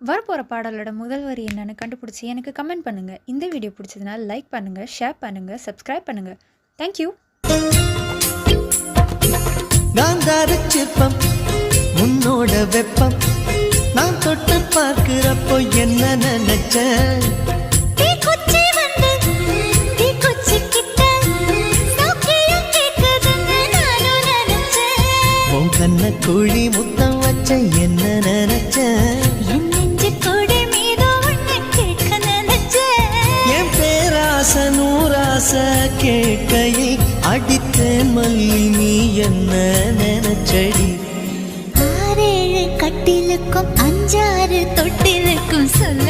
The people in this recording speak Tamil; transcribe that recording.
வரப்போகிற பாடலோட முதல் வரி என்னன்னு கண்டுபிடிச்சி எனக்கு கமெண்ட் பண்ணுங்கள். இந்த வீடியோ பிடிச்சதுனா லைக் பண்ணுங்கள், ஷேர் பண்ணுங்கள், சப்ஸ்கிரைப் பண்ணுங்கள். தேங்க்யூ. காந்தார சிற்பம் உன்னோட வெப்பம் நான் தொட்டு பார்க்கிறப்போ என்ன நினைச்சேன், உன் கண்ண குழி முத்தம் வச்ச என்ன நினைச்சேன், என் பேராச நூராச கேட்கையை அடித்தேன் மல்லி நீ என்ன நினைச்சடி. 6 கட்டிலுக்கும் 5 தொட்டிலுக்கும் சொல்ல